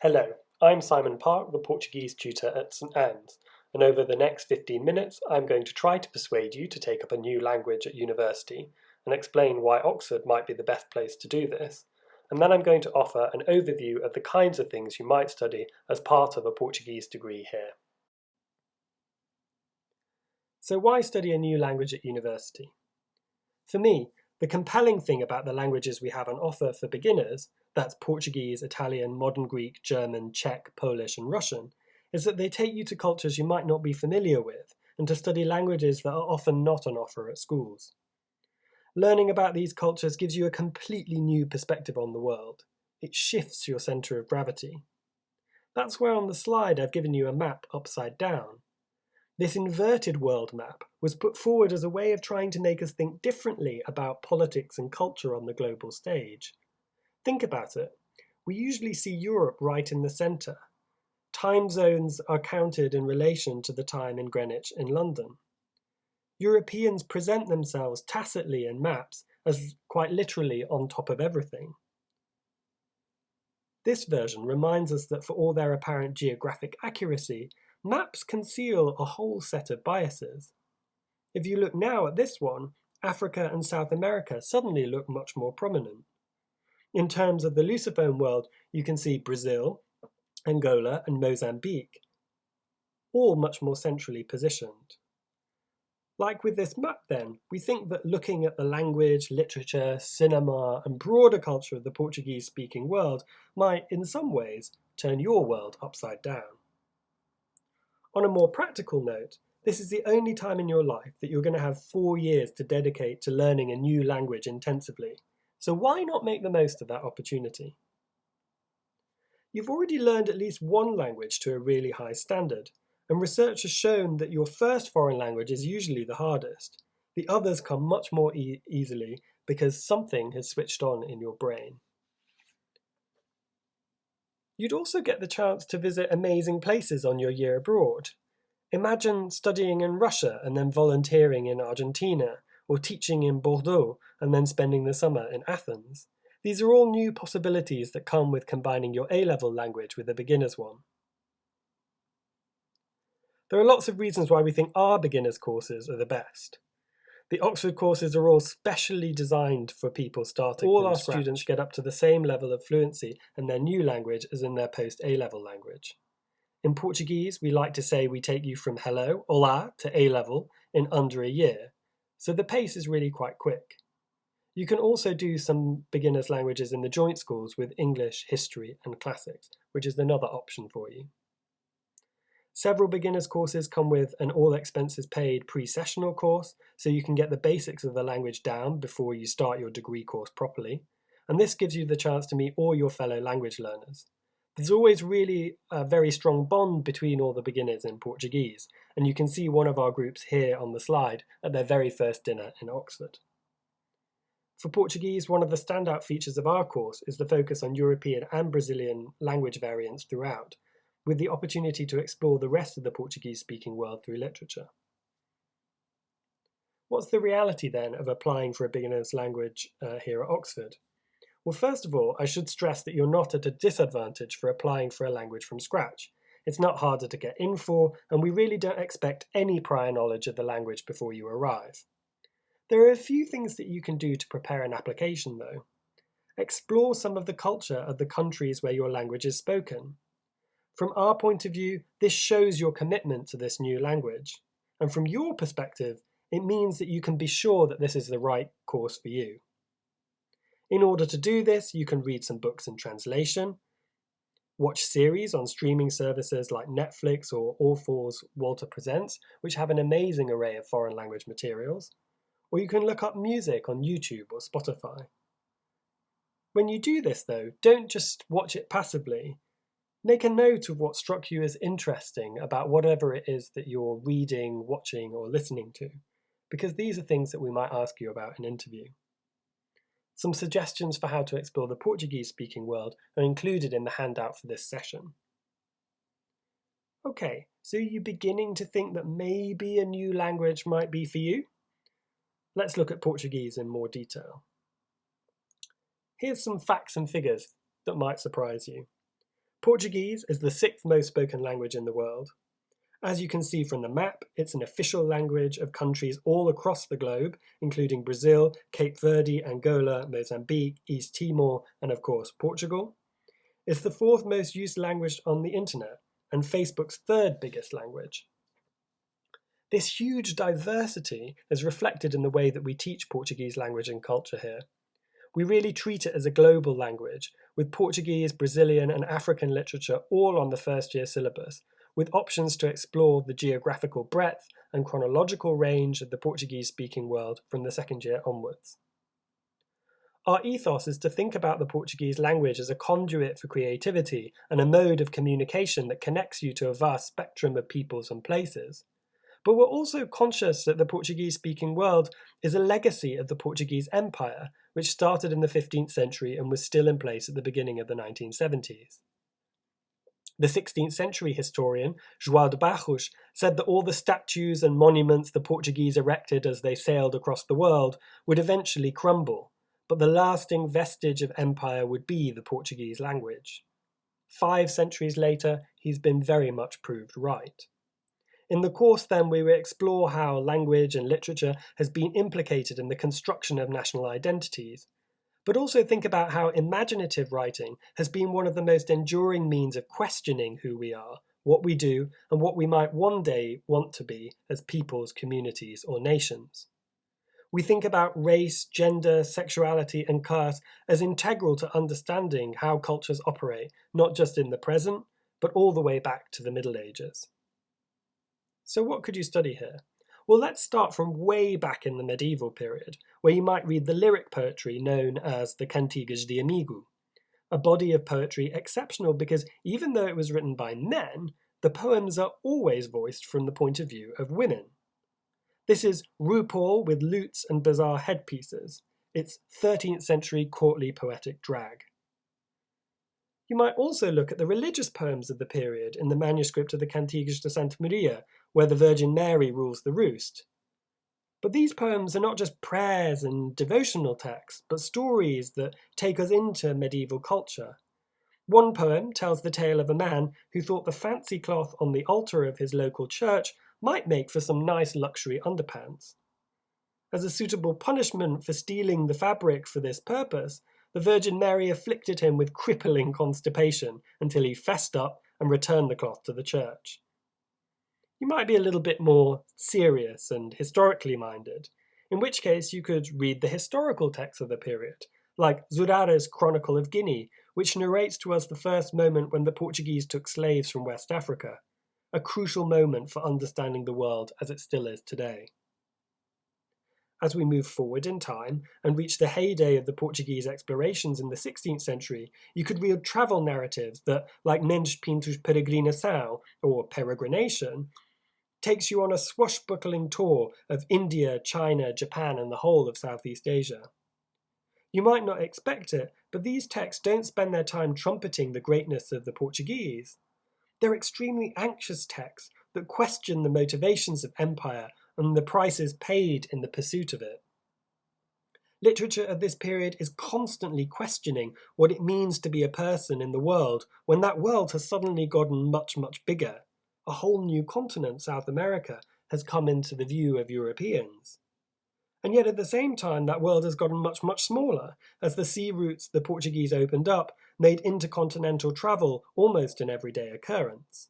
Hello, I'm Simon Park, the Portuguese tutor at St Anne's, and over the next 15 minutes I'm going to try to persuade you to take up a new language at university and explain why Oxford might be the best place to do this, and then I'm going to offer an overview of the kinds of things you might study as part of a Portuguese degree here. So why study a new language at university? For me, the compelling thing about the languages we have on offer for beginners, that's Portuguese, Italian, modern Greek, German, Czech, Polish and Russian, is that they take you to cultures you might not be familiar with and to study languages that are often not on offer at schools. Learning about these cultures gives you a completely new perspective on the world. It shifts your centre of gravity. That's where on the slide I've given you a map upside down. This inverted world map was put forward as a way of trying to make us think differently about politics and culture on the global stage. Think about it. We usually see Europe right in the centre. Time zones are counted in relation to the time in Greenwich in London. Europeans present themselves tacitly in maps as quite literally on top of everything. This version reminds us that for all their apparent geographic accuracy, maps conceal a whole set of biases. If you look now at this one, Africa and South America suddenly look much more prominent. In terms of the Lusophone world, you can see Brazil, Angola and Mozambique, all much more centrally positioned. Like with this map then, we think that looking at the language, literature, cinema and broader culture of the Portuguese-speaking world might, in some ways, turn your world upside down. On a more practical note, this is the only time in your life that you're going to have 4 years to dedicate to learning a new language intensively. So why not make the most of that opportunity? You've already learned at least one language to a really high standard, and research has shown that your first foreign language is usually the hardest. The others come much more easily because something has switched on in your brain. You'd also get the chance to visit amazing places on your year abroad. Imagine studying in Russia and then volunteering in Argentina, or teaching in Bordeaux and then spending the summer in Athens. These are all new possibilities that come with combining your A-level language with a beginner's one. There are lots of reasons why we think our beginners courses are the best. The Oxford courses are all specially designed for people starting from scratch. All our students get up to the same level of fluency in their new language as in their post-A-level language. In Portuguese, we like to say we take you from hello, olá, to A-level in under a year, so the pace is really quite quick. You can also do some beginners languages in the joint schools with English, history and classics, which is another option for you. Several beginners courses come with an all-expenses-paid pre-sessional course, so you can get the basics of the language down before you start your degree course properly, and this gives you the chance to meet all your fellow language learners. There's always really a very strong bond between all the beginners in Portuguese, and you can see one of our groups here on the slide at their very first dinner in Oxford. For Portuguese, one of the standout features of our course is the focus on European and Brazilian language variants throughout, with the opportunity to explore the rest of the Portuguese-speaking world through literature. What's the reality then of applying for a beginner's language here at Oxford? Well, first of all, I should stress that you're not at a disadvantage for applying for a language from scratch. It's not harder to get in for, and we really don't expect any prior knowledge of the language before you arrive. There are a few things that you can do to prepare an application, though. Explore some of the culture of the countries where your language is spoken. From our point of view, this shows your commitment to this new language. And from your perspective, it means that you can be sure that this is the right course for you. In order to do this, you can read some books in translation, watch series on streaming services like Netflix or All4's Walter Presents, which have an amazing array of foreign language materials, or you can look up music on YouTube or Spotify. When you do this though, don't just watch it passively. Make a note of what struck you as interesting about whatever it is that you're reading, watching or listening to, because these are things that we might ask you about in interview. Some suggestions for how to explore the Portuguese-speaking world are included in the handout for this session. Okay, so you're beginning to think that maybe a new language might be for you? Let's look at Portuguese in more detail. Here's some facts and figures that might surprise you. Portuguese is the sixth most spoken language in the world. As you can see from the map, it's an official language of countries all across the globe, including Brazil, Cape Verde, Angola, Mozambique, East Timor, and of course Portugal. It's the fourth most used language on the internet, and Facebook's third biggest language. This huge diversity is reflected in the way that we teach Portuguese language and culture here. We really treat it as a global language, with Portuguese, Brazilian, and African literature all on the first year syllabus, with options to explore the geographical breadth and chronological range of the Portuguese-speaking world from the second year onwards. Our ethos is to think about the Portuguese language as a conduit for creativity and a mode of communication that connects you to a vast spectrum of peoples and places. But we're also conscious that the Portuguese-speaking world is a legacy of the Portuguese Empire, which started in the 15th century and was still in place at the beginning of the 1970s. The 16th century historian, João de Barros, said that all the statues and monuments the Portuguese erected as they sailed across the world would eventually crumble, but the lasting vestige of empire would be the Portuguese language. 5 centuries later, he's been very much proved right. In the course then, we will explore how language and literature has been implicated in the construction of national identities, but also think about how imaginative writing has been one of the most enduring means of questioning who we are, what we do, and what we might one day want to be as peoples, communities, or nations. We think about race, gender, sexuality, and class as integral to understanding how cultures operate, not just in the present, but all the way back to the Middle Ages. So what could you study here? Well, let's start from way back in the medieval period, where you might read the lyric poetry known as the Cantigas de Amigo, a body of poetry exceptional because even though it was written by men, the poems are always voiced from the point of view of women. This is RuPaul with lutes and bizarre headpieces. It's 13th century courtly poetic drag. You might also look at the religious poems of the period in the manuscript of the Cantigas de Santa Maria, where the Virgin Mary rules the roost. But these poems are not just prayers and devotional texts, but stories that take us into medieval culture. One poem tells the tale of a man who thought the fancy cloth on the altar of his local church might make for some nice luxury underpants. As a suitable punishment for stealing the fabric for this purpose, the Virgin Mary afflicted him with crippling constipation until he fessed up and returned the cloth to the church. You might be a little bit more serious and historically minded, in which case you could read the historical texts of the period, like Zurare's Chronicle of Guinea, which narrates to us the first moment when the Portuguese took slaves from West Africa, a crucial moment for understanding the world as it still is today. As we move forward in time and reach the heyday of the Portuguese explorations in the 16th century, you could read travel narratives that, like Mendes Pinto's Peregrinação, or Peregrination, takes you on a swashbuckling tour of India, China, Japan, and the whole of Southeast Asia. You might not expect it, but these texts don't spend their time trumpeting the greatness of the Portuguese. They're extremely anxious texts that question the motivations of empire and the prices paid in the pursuit of it. Literature of this period is constantly questioning what it means to be a person in the world when that world has suddenly gotten much, much bigger. A whole new continent, South America, has come into the view of Europeans. And yet at the same time, that world has gotten much, much smaller, as the sea routes the Portuguese opened up made intercontinental travel almost an everyday occurrence.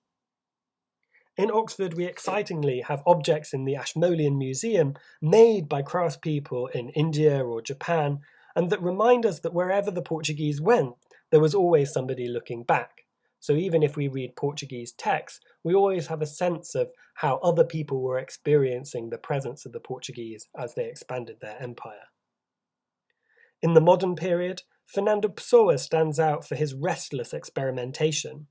In Oxford, we excitingly have objects in the Ashmolean Museum made by craftspeople in India or Japan, and that remind us that wherever the Portuguese went, there was always somebody looking back. So even if we read Portuguese texts, we always have a sense of how other people were experiencing the presence of the Portuguese as they expanded their empire. In the modern period, Fernando Pessoa stands out for his restless experimentation.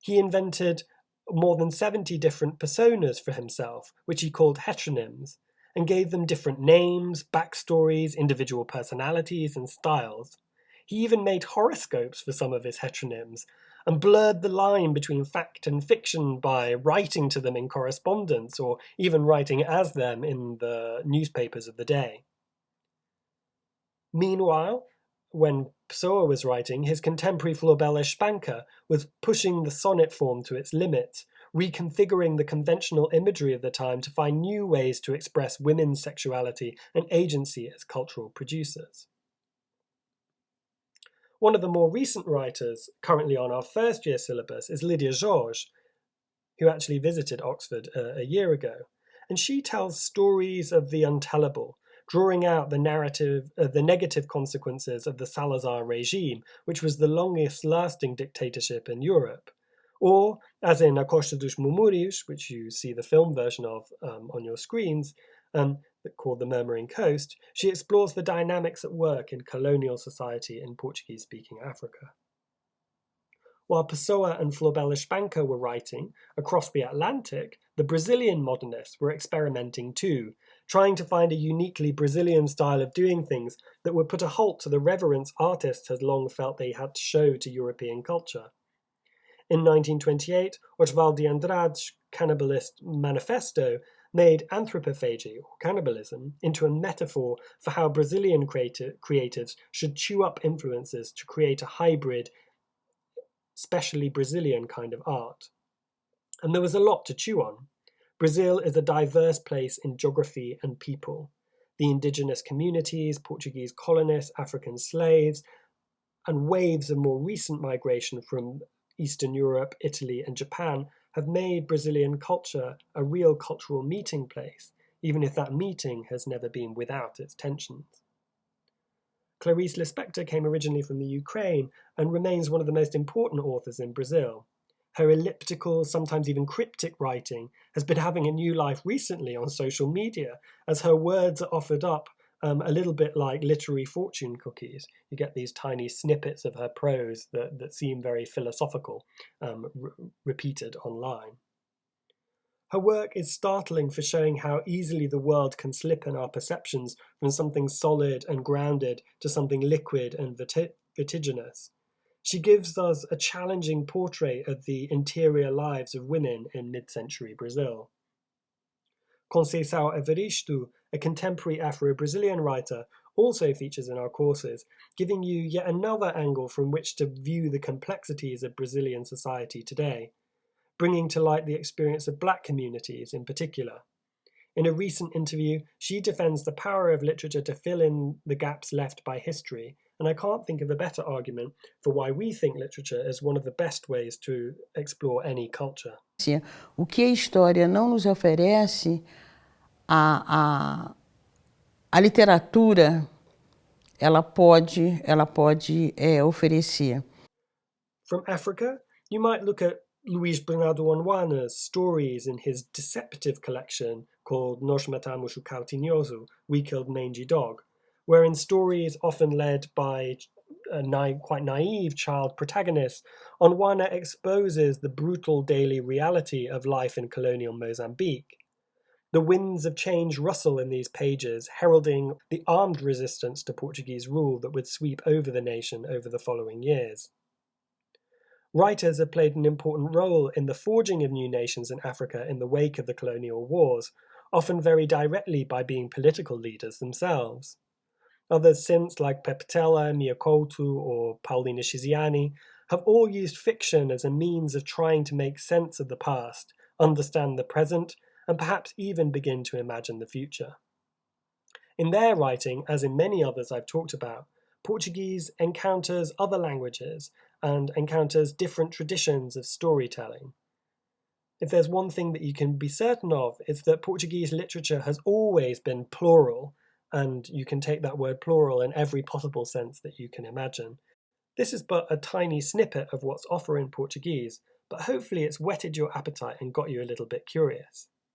He invented more than 70 different personas for himself, which he called heteronyms, and gave them different names, backstories, individual personalities, and styles. He even made horoscopes for some of his heteronyms, and blurred the line between fact and fiction by writing to them in correspondence, or even writing as them in the newspapers of the day. Meanwhile, when Pessoa was writing, his contemporary Floribela Espanca was pushing the sonnet form to its limits, reconfiguring the conventional imagery of the time to find new ways to express women's sexuality and agency as cultural producers. One of the more recent writers currently on our first year syllabus is Lydia Georges, who actually visited Oxford a year ago. And she tells stories of the untellable, drawing out the narrative, the negative consequences of the Salazar regime, which was the longest lasting dictatorship in Europe. Or, as in A Costa dos Murmúrios, which you see the film version of on your screens, called The Murmuring Coast, she explores the dynamics at work in colonial society in Portuguese-speaking Africa. While Pessoa and Floribela Espanca were writing, across the Atlantic, the Brazilian modernists were experimenting too, trying to find a uniquely Brazilian style of doing things that would put a halt to the reverence artists had long felt they had to show to European culture. In 1928, Oswald de Andrade's Cannibalist Manifesto made anthropophagy, or cannibalism, into a metaphor for how Brazilian creatives should chew up influences to create a hybrid, especially Brazilian kind of art. And there was a lot to chew on. Brazil is a diverse place in geography and people. The indigenous communities, Portuguese colonists, African slaves, and waves of more recent migration from Eastern Europe, Italy, and Japan have made Brazilian culture a real cultural meeting place, even if that meeting has never been without its tensions. Clarice Lispector came originally from the Ukraine and remains one of the most important authors in Brazil. Her elliptical, sometimes even cryptic writing has been having a new life recently on social media, as her words are offered up a little bit like literary fortune cookies. You get these tiny snippets of her prose that seem very philosophical, repeated online. Her work is startling for showing how easily the world can slip in our perceptions from something solid and grounded to something liquid and vertiginous. She gives us a challenging portrait of the interior lives of women in mid-century Brazil. Conceição Evaristo, a contemporary Afro-Brazilian writer, also features in our courses, giving you yet another angle from which to view the complexities of Brazilian society today, bringing to light the experience of Black communities in particular. In a recent interview, she defends the power of literature to fill in the gaps left by history, and I can't think of a better argument for why we think literature is one of the best ways to explore any culture. O que a história não nos oferece, a literatura ela pode oferecer. From Africa, you might look at Luís Bernardo Onwana's stories in his deceptive collection called Nós Matamos o Cão Tinhoso, We Killed Mangy Dog, wherein stories often led by quite naive child protagonists, Onwana exposes the brutal daily reality of life in colonial Mozambique. The winds of change rustle in these pages, heralding the armed resistance to Portuguese rule that would sweep over the nation over the following years. Writers have played an important role in the forging of new nations in Africa in the wake of the colonial wars, often very directly by being political leaders themselves. Others since, like Pepetela, Mia Couto, or Paulina Chiziani, have all used fiction as a means of trying to make sense of the past, understand the present, and perhaps even begin to imagine the future. In their writing, as in many others I've talked about, Portuguese encounters other languages and encounters different traditions of storytelling. If there's one thing that you can be certain of, it's that Portuguese literature has always been plural, and you can take that word plural in every possible sense that you can imagine. This is but a tiny snippet of what's offered in Portuguese, but hopefully it's whetted your appetite and got you a little bit curious.